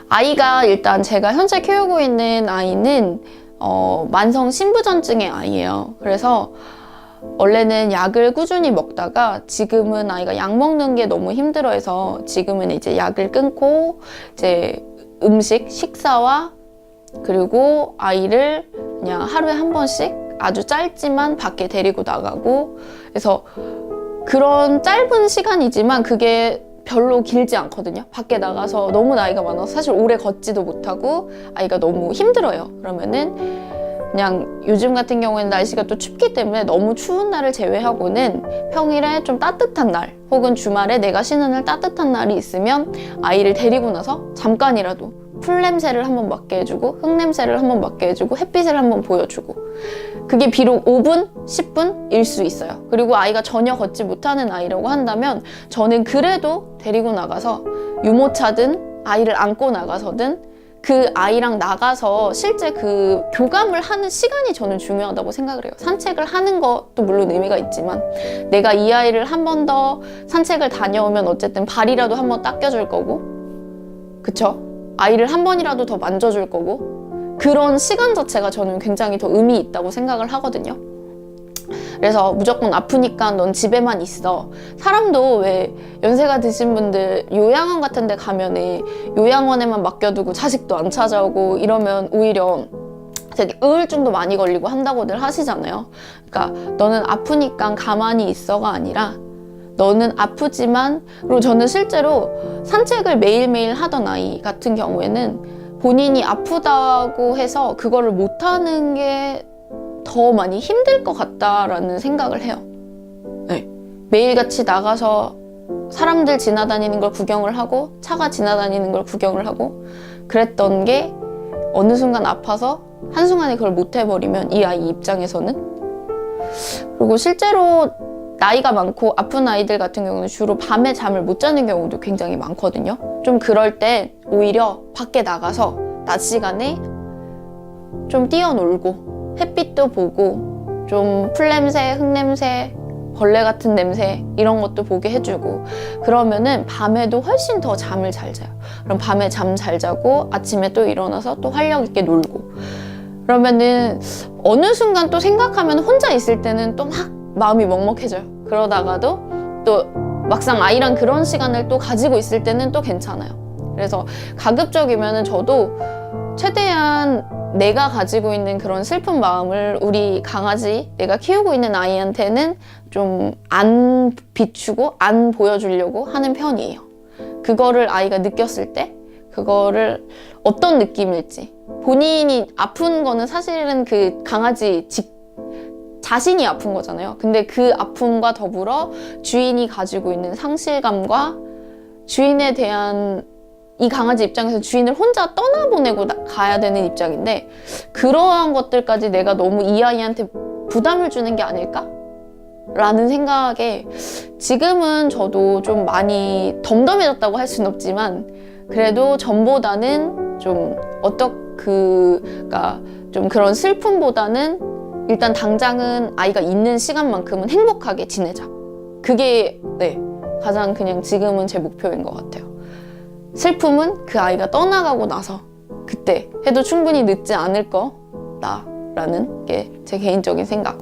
아이가 일단 제가 현재 키우고 있는 아이는 만성 신부전증의 아이예요. 그래서 원래는 약을 꾸준히 먹다가 지금은 아이가 약 먹는 게 너무 힘들어해서 지금은 이제 약을 끊고 이제 식사와 그리고 아이를 그냥 하루에 한 번씩 아주 짧지만 밖에 데리고 나가고, 그래서 그런 짧은 시간이지만 그게 별로 길지 않거든요. 밖에 나가서 너무 나이가 많아서 사실 오래 걷지도 못하고 아이가 너무 힘들어요. 그러면은 그냥 요즘 같은 경우에는 날씨가 또 춥기 때문에 너무 추운 날을 제외하고는 평일에 좀 따뜻한 날 혹은 주말에 내가 쉬는 날 따뜻한 날이 있으면 아이를 데리고 나서 잠깐이라도 풀 냄새를 한번 맡게 해주고 흙 냄새를 한번 맡게 해주고 햇빛을 한번 보여주고, 그게 비록 5분, 10분일 수 있어요. 그리고 아이가 전혀 걷지 못하는 아이라고 한다면 저는 그래도 데리고 나가서 유모차든 아이를 안고 나가서든 그 아이랑 나가서 실제 그 교감을 하는 시간이 저는 중요하다고 생각을 해요. 산책을 하는 것도 물론 의미가 있지만 내가 이 아이를 한 번 더 산책을 다녀오면 어쨌든 발이라도 한번 닦여줄 거고, 그쵸? 아이를 한 번이라도 더 만져줄 거고, 그런 시간 자체가 저는 굉장히 더 의미 있다고 생각을 하거든요. 그래서 무조건 아프니까 넌 집에만 있어. 사람도 왜 연세가 드신 분들 요양원 같은 데 가면은 요양원에만 맡겨두고 자식도 안 찾아오고 이러면 오히려 되게 우울증도 많이 걸리고 한다고들 하시잖아요. 그러니까 너는 아프니까 가만히 있어가 아니라 너는 아프지만, 그리고 저는 실제로 산책을 매일매일 하던 아이 같은 경우에는 본인이 아프다고 해서 그거를 못하는 게 더 많이 힘들 것 같다라는 생각을 해요. 네. 매일같이 나가서 사람들 지나다니는 걸 구경을 하고 차가 지나다니는 걸 구경을 하고 그랬던 게 어느 순간 아파서 한순간에 그걸 못 해버리면 이 아이 입장에서는, 그리고 실제로 나이가 많고 아픈 아이들 같은 경우는 주로 밤에 잠을 못 자는 경우도 굉장히 많거든요. 좀 그럴 때 오히려 밖에 나가서 낮 시간에 좀 뛰어놀고 햇빛도 보고 좀 풀냄새, 흙냄새, 벌레 같은 냄새 이런 것도 보게 해주고 그러면은 밤에도 훨씬 더 잠을 잘 자요. 그럼 밤에 잠 잘 자고 아침에 또 일어나서 또 활력 있게 놀고, 그러면은 어느 순간 또 생각하면 혼자 있을 때는 또 막 마음이 먹먹해져요. 그러다가도 또 막상 아이랑 그런 시간을 또 가지고 있을 때는 또 괜찮아요. 그래서 가급적이면은 저도 최대한 내가 가지고 있는 그런 슬픈 마음을 우리 강아지, 내가 키우고 있는 아이한테는 좀 안 비추고 안 보여주려고 하는 편이에요. 그거를 아이가 느꼈을 때 그거를 어떤 느낌일지, 본인이 아픈 거는 사실은 그 강아지 자신이 아픈 거잖아요. 근데 그 아픔과 더불어 주인이 가지고 있는 상실감과 주인에 대한, 이 강아지 입장에서 주인을 혼자 떠나보내고 가야 되는 입장인데 그러한 것들까지 내가 너무 이 아이한테 부담을 주는 게 아닐까? 라는 생각에 지금은 저도 좀 많이 덤덤해졌다고 할 순 없지만 그래도 전보다는 좀 그러니까 좀 그런 슬픔보다는 일단 당장은 아이가 있는 시간만큼은 행복하게 지내자. 그게 가장 그냥 지금은 제 목표인 것 같아요. 슬픔은 그 아이가 떠나가고 나서 그때 해도 충분히 늦지 않을 거다라는 게 제 개인적인 생각이에요.